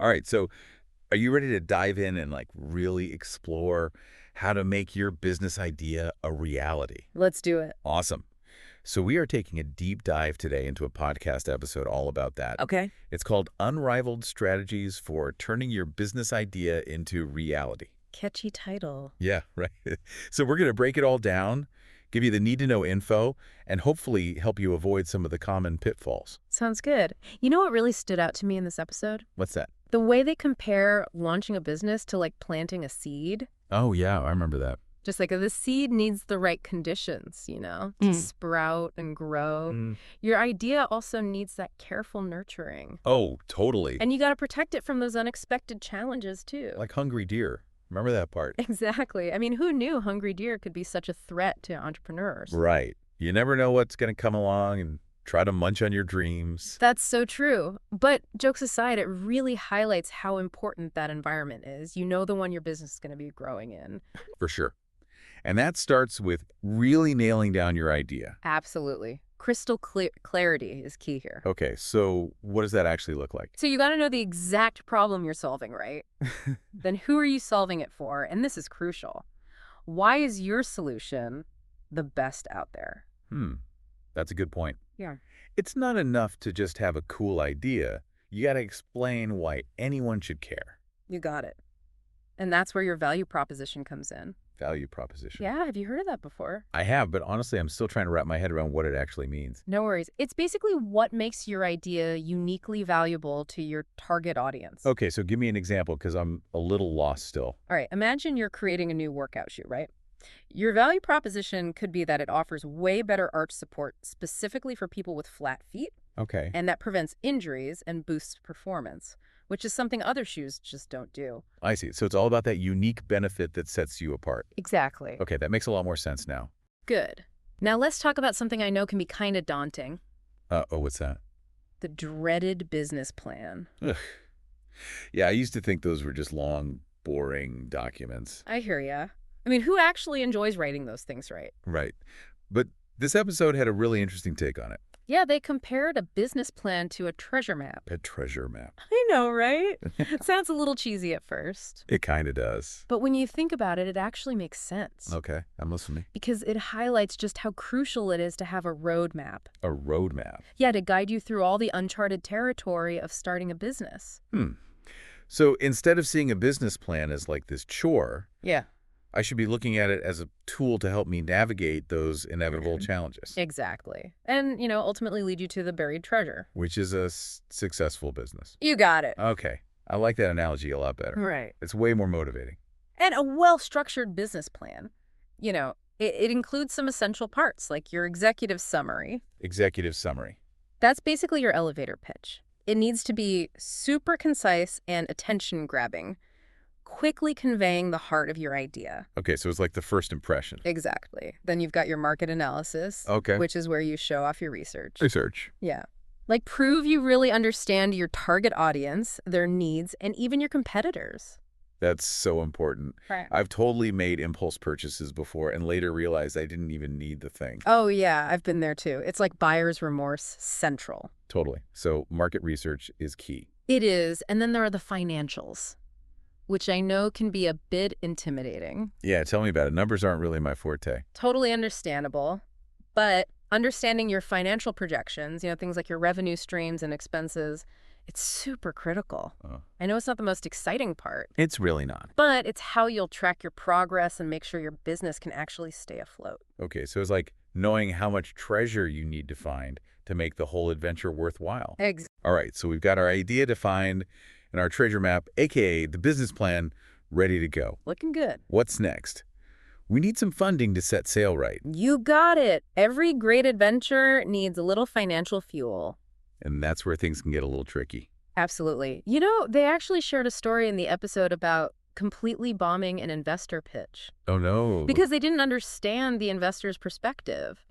All right, so are you ready to dive in and really explore how to make your business idea a reality? Let's do it. Awesome. So we are taking a deep dive today into a podcast episode all about that. Okay. It's called Unrivaled Strategies for Turning Your Business Idea into Reality. Catchy title. Yeah, right. So we're going to break it all down, give you the need-to-know info, and hopefully help you avoid some of the common pitfalls. Sounds good. You know what really stood out to me in this episode? What's that? The way they compare launching a business to like planting a seed. Oh, yeah, I remember that. Just like the seed needs the right conditions, to sprout and grow. Mm. Your idea also needs that careful nurturing. Oh, totally. And you got to protect it from those unexpected challenges, too. Like hungry deer. Remember that part? Exactly. I mean, who knew hungry deer could be such a threat to entrepreneurs? Right. You never know what's going to come along and try to munch on your dreams. That's so true. But jokes aside, it really highlights how important that environment is. You know the one your business is going to be growing in. For sure. And that starts with really nailing down your idea. Absolutely. Crystal clarity is key here. Okay, so what does that actually look like? So you got to know the exact problem you're solving, right? Then who are you solving it for? And this is crucial. Why is your solution the best out there? That's a good point. Yeah. It's not enough to just have a cool idea. You got to explain why anyone should care. You got it. And that's where your value proposition comes in. Value proposition. Yeah, have you heard of that before? I have, but honestly, I'm still trying to wrap my head around what it actually means. No worries. It's basically what makes your idea uniquely valuable to your target audience. Okay, so give me an example because I'm a little lost still. All right, imagine you're creating a new workout shoe, right? Your value proposition could be that it offers way better arch support specifically for people with flat feet, Okay. and that prevents injuries and boosts performance, which is something other shoes just don't do. I see. So it's all about that unique benefit that sets you apart. Exactly. Okay, that makes a lot more sense now. Good. Now let's talk about something I know can be kind of daunting. Oh, what's that? The dreaded business plan. Ugh. Yeah, I used to think those were just long, boring documents. I hear ya. I mean, who actually enjoys writing those things, right? Right. But this episode had a really interesting take on it. Yeah, they compared a business plan to a treasure map. A treasure map. I know, right? Sounds a little cheesy at first. It kind of does. But when you think about it, it actually makes sense. Okay, I'm listening. Because it highlights just how crucial it is to have a roadmap. A roadmap. Yeah, to guide you through all the uncharted territory of starting a business. So instead of seeing a business plan as like this chore, Yeah. I should be looking at it as a tool to help me navigate those inevitable challenges. Exactly. And, ultimately lead you to the buried treasure. Which is a successful business. You got it. Okay, I like that analogy a lot better. Right. It's way more motivating. And a well-structured business plan, it includes some essential parts, like your executive summary. Executive summary. That's basically your elevator pitch. It needs to be super concise and attention-grabbing, quickly conveying the heart of your idea. Okay, so it's like the first impression. Exactly. Then you've got your market analysis, Okay. which is where you show off your research. Research. Yeah. Like prove you really understand your target audience, their needs, and even your competitors. That's so important. Right. I've totally made impulse purchases before and later realized I didn't even need the thing. Oh, yeah, I've been there too. It's like buyer's remorse central. Totally. So market research is key. It is. And then there are the financials, which I know can be a bit intimidating. Yeah, tell me about it. Numbers aren't really my forte. Totally understandable. But understanding your financial projections, things like your revenue streams and expenses, it's super critical. I know it's not the most exciting part. It's really not. But it's how you'll track your progress and make sure your business can actually stay afloat. Okay, so it's like knowing how much treasure you need to find to make the whole adventure worthwhile. All right, so we've got our idea defined and our treasure map, aka the business plan, ready to go. Looking good. What's next? We need some funding to set sail right. You got it. Every great adventure needs a little financial fuel. And that's where things can get a little tricky. Absolutely. They actually shared a story in the episode about completely bombing an investor pitch. Oh, no. Because they didn't understand the investor's perspective.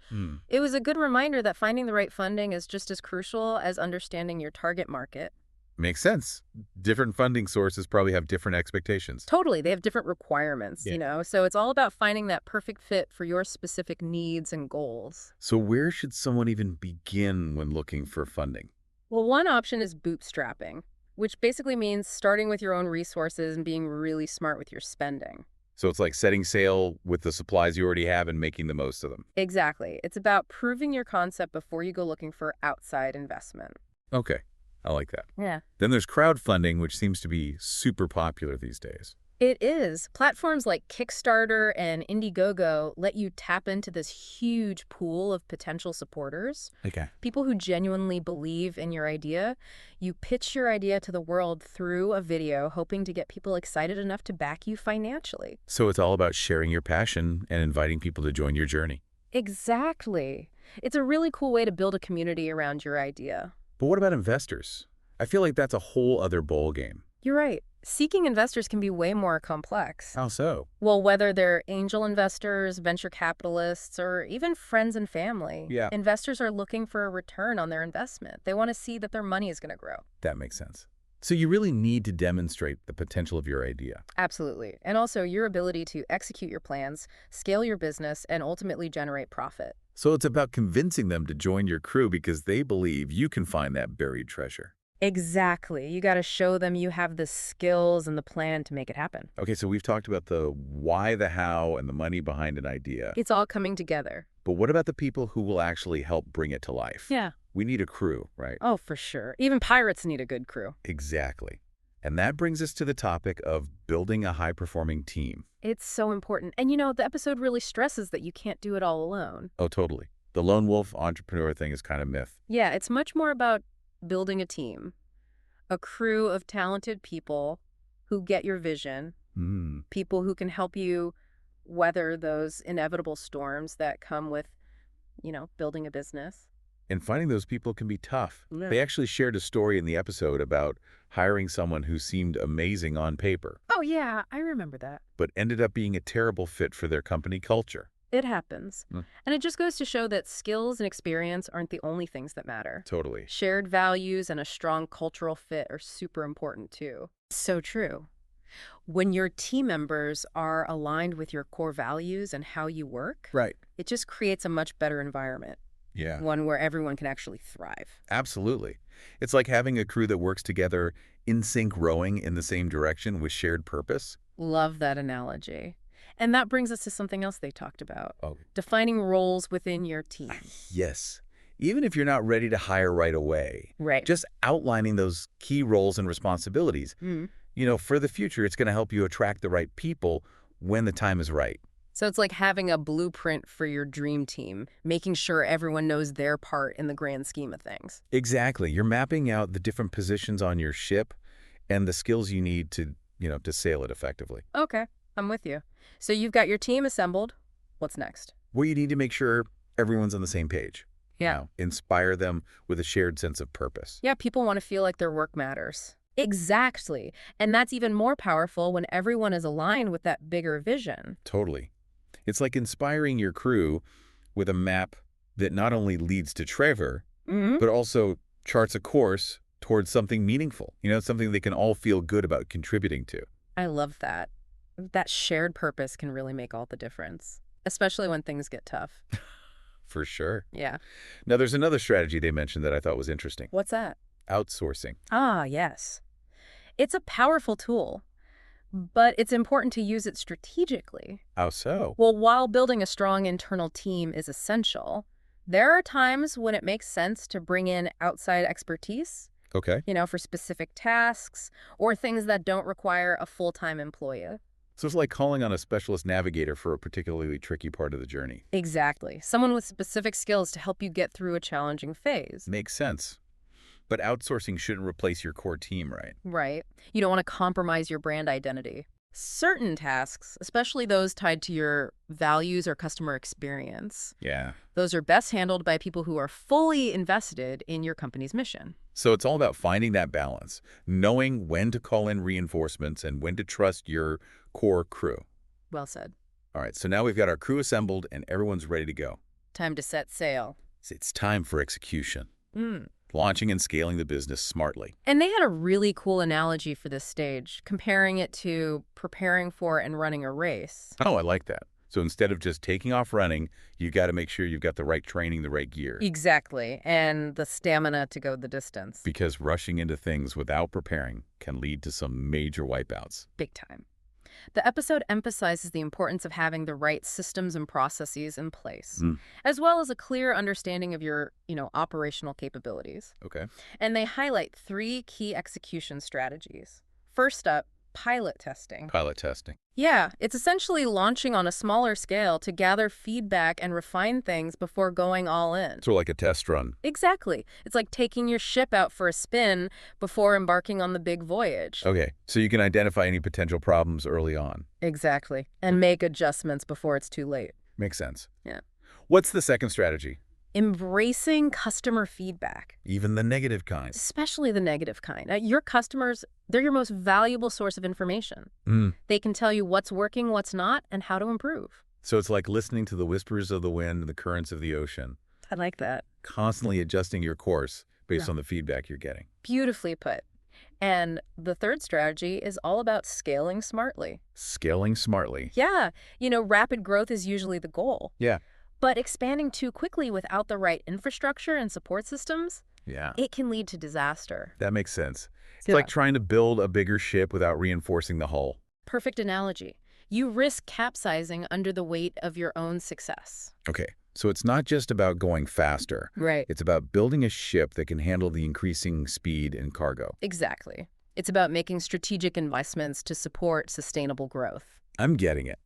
It was a good reminder that finding the right funding is just as crucial as understanding your target market. Makes sense. Different funding sources probably have different expectations. Totally. They have different requirements, So it's all about finding that perfect fit for your specific needs and goals. So where should someone even begin when looking for funding? Well, one option is bootstrapping. which basically means starting with your own resources and being really smart with your spending. So it's like setting sail with the supplies you already have and making the most of them. Exactly. It's about proving your concept before you go looking for outside investment. Okay, I like that. Yeah. Then there's crowdfunding, which seems to be super popular these days. It is. Platforms like Kickstarter and Indiegogo let you tap into this huge pool of potential supporters. Okay. People who genuinely believe in your idea. You pitch your idea to the world through a video, hoping to get people excited enough to back you financially. So it's all about sharing your passion and inviting people to join your journey. Exactly. It's a really cool way to build a community around your idea. But what about investors? I feel like that's a whole other ballgame. You're right. Seeking investors can be way more complex. How so? Well, whether they're angel investors, venture capitalists, or even friends and family, investors are looking for a return on their investment. They want to see that their money is going to grow. That makes sense. So you really need to demonstrate the potential of your idea. Absolutely. And also your ability to execute your plans, scale your business, and ultimately generate profit. So it's about convincing them to join your crew because they believe you can find that buried treasure. Exactly. You got to show them you have the skills and the plan to make it happen. Okay, so we've talked about the why, the how, and the money behind an idea. It's all coming together. But what about the people who will actually help bring it to life? Yeah. We need a crew, right? Oh, for sure. Even pirates need a good crew. Exactly. And that brings us to the topic of building a high-performing team. It's so important. And the episode really stresses that you can't do it all alone. Oh, totally. The lone wolf entrepreneur thing is kind of myth. Yeah, it's much more about building a team, a crew of talented people who get your vision, people who can help you weather those inevitable storms that come with, building a business. And finding those people can be tough. Yeah. They actually shared a story in the episode about hiring someone who seemed amazing on paper, Oh, yeah, I remember that. but ended up being a terrible fit for their company culture. It happens. And it just goes to show that skills and experience aren't the only things that matter. Totally. Shared values and a strong cultural fit are super important too. So true. When your team members are aligned with your core values and how you work, Right. it just creates a much better environment. Yeah. One where everyone can actually thrive. Absolutely. It's like having a crew that works together in sync, rowing in the same direction with shared purpose. Love that analogy. And that brings us to something else they talked about. Oh. Defining roles within your team. Yes. Even if you're not ready to hire right away. Right. Just outlining those key roles and responsibilities. For the future, it's going to help you attract the right people when the time is right. So it's like having a blueprint for your dream team, making sure everyone knows their part in the grand scheme of things. Exactly. You're mapping out the different positions on your ship and the skills you need to sail it effectively. Okay, I'm with you. So you've got your team assembled. What's next? Well, you need to make sure everyone's on the same page. Yeah. Inspire them with a shared sense of purpose. Yeah, people want to feel like their work matters. Exactly. And that's even more powerful when everyone is aligned with that bigger vision. Totally. It's like inspiring your crew with a map that not only leads to Trevor, but also charts a course towards something meaningful, something they can all feel good about contributing to. I love that. That shared purpose can really make all the difference, especially when things get tough. For sure. Yeah. Now, there's another strategy they mentioned that I thought was interesting. What's that? Outsourcing. Ah, yes. It's a powerful tool, but it's important to use it strategically. How so? Well, while building a strong internal team is essential, there are times when it makes sense to bring in outside expertise, Okay. for specific tasks or things that don't require a full-time employee. So it's like calling on a specialist navigator for a particularly tricky part of the journey. Exactly. Someone with specific skills to help you get through a challenging phase. Makes sense. But outsourcing shouldn't replace your core team, right? Right. You don't want to compromise your brand identity. Certain tasks, especially those tied to your values or customer experience, those are best handled by people who are fully invested in your company's mission. So it's all about finding that balance, knowing when to call in reinforcements and when to trust your core crew. Well said. All right, so now we've got our crew assembled and everyone's ready to go. Time to set sail. It's time for execution. Launching and scaling the business smartly. And they had a really cool analogy for this stage, comparing it to preparing for and running a race. Oh, I like that. So instead of just taking off running, you got to make sure you've got the right training, the right gear. Exactly. And the stamina to go the distance. Because rushing into things without preparing can lead to some major wipeouts. Big time. The episode emphasizes the importance of having the right systems and processes in place, as well as a clear understanding of your, operational capabilities. Okay. And they highlight 3 key execution strategies. First up, pilot testing. Pilot testing. Yeah, it's essentially launching on a smaller scale to gather feedback and refine things before going all in. Sort of like a test run. Exactly. It's like taking your ship out for a spin before embarking on the big voyage. Okay, so you can identify any potential problems early on. Exactly. And make adjustments before it's too late. Makes sense. Yeah. What's the second strategy? Embracing customer feedback. Even the negative kind. Especially the negative kind. Your customers, they're your most valuable source of information. They can tell you what's working, what's not, and how to improve. So it's like listening to the whispers of the wind and the currents of the ocean. I like that. Constantly adjusting your course based on the feedback you're getting. Beautifully put. And the third strategy is all about scaling smartly. Scaling smartly. Yeah. Rapid growth is usually the goal. Yeah. But expanding too quickly without the right infrastructure and support systems, it can lead to disaster. That makes sense. It's like trying to build a bigger ship without reinforcing the hull. Perfect analogy. You risk capsizing under the weight of your own success. Okay, so it's not just about going faster. Right. It's about building a ship that can handle the increasing speed and cargo. Exactly. It's about making strategic investments to support sustainable growth. I'm getting it.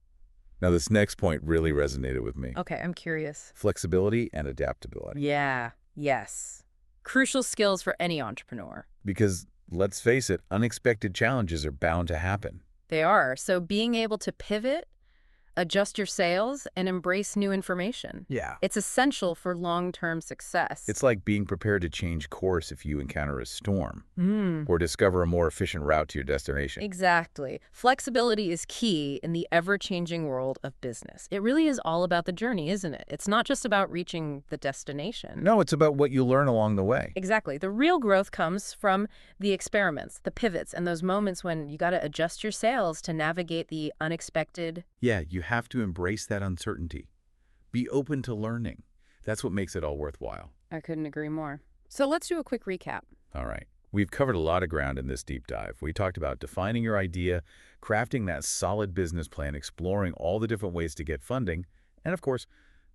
Now, this next point really resonated with me. Okay, I'm curious. Flexibility and adaptability. Yeah, yes. Crucial skills for any entrepreneur. Because, let's face it, unexpected challenges are bound to happen. They are. So being able to pivot, adjust your sails, and embrace new information. Yeah. It's essential for long-term success. It's like being prepared to change course if you encounter a storm or discover a more efficient route to your destination. Exactly. Flexibility is key in the ever-changing world of business. It really is all about the journey, isn't it? It's not just about reaching the destination. No, it's about what you learn along the way. Exactly. The real growth comes from the experiments, the pivots, and those moments when you got to adjust your sails to navigate the unexpected. Yeah, you have to embrace that uncertainty. Be open to learning. That's what makes it all worthwhile. I couldn't agree more. So let's do a quick recap. All right. We've covered a lot of ground in this deep dive. We talked about defining your idea, crafting that solid business plan, exploring all the different ways to get funding, and of course,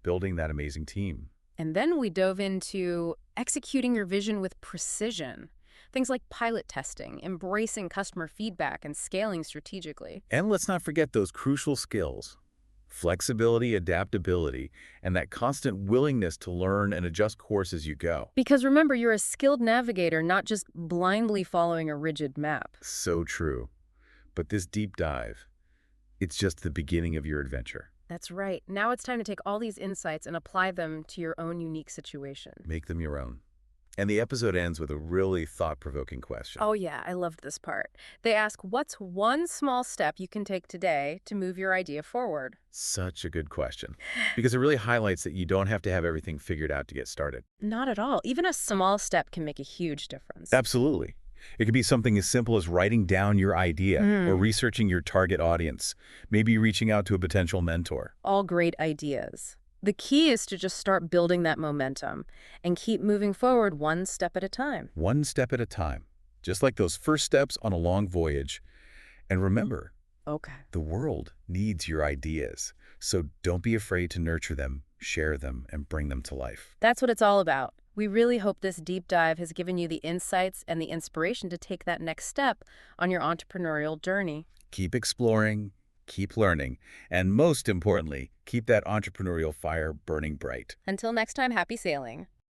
building that amazing team. And then we dove into executing your vision with precision. Things like pilot testing, embracing customer feedback, and scaling strategically. And let's not forget those crucial skills: flexibility, adaptability, and that constant willingness to learn and adjust course as you go. Because remember, you're a skilled navigator, not just blindly following a rigid map. So true. But this deep dive, it's just the beginning of your adventure. That's right. Now it's time to take all these insights and apply them to your own unique situation. Make them your own. And the episode ends with a really thought-provoking question. Oh yeah, I loved this part. They ask, what's one small step you can take today to move your idea forward? Such a good question, because it really highlights that you don't have to have everything figured out to get started. Not at all. Even a small step can make a huge difference. Absolutely. It could be something as simple as writing down your idea or researching your target audience, maybe reaching out to a potential mentor. All great ideas. The key is to just start building that momentum and keep moving forward one step at a time. One step at a time, just like those first steps on a long voyage. And remember, the world needs your ideas, so don't be afraid to nurture them, share them, and bring them to life. That's what it's all about. We really hope this deep dive has given you the insights and the inspiration to take that next step on your entrepreneurial journey. Keep exploring, keep learning, and most importantly, keep that entrepreneurial fire burning bright. Until next time, happy sailing.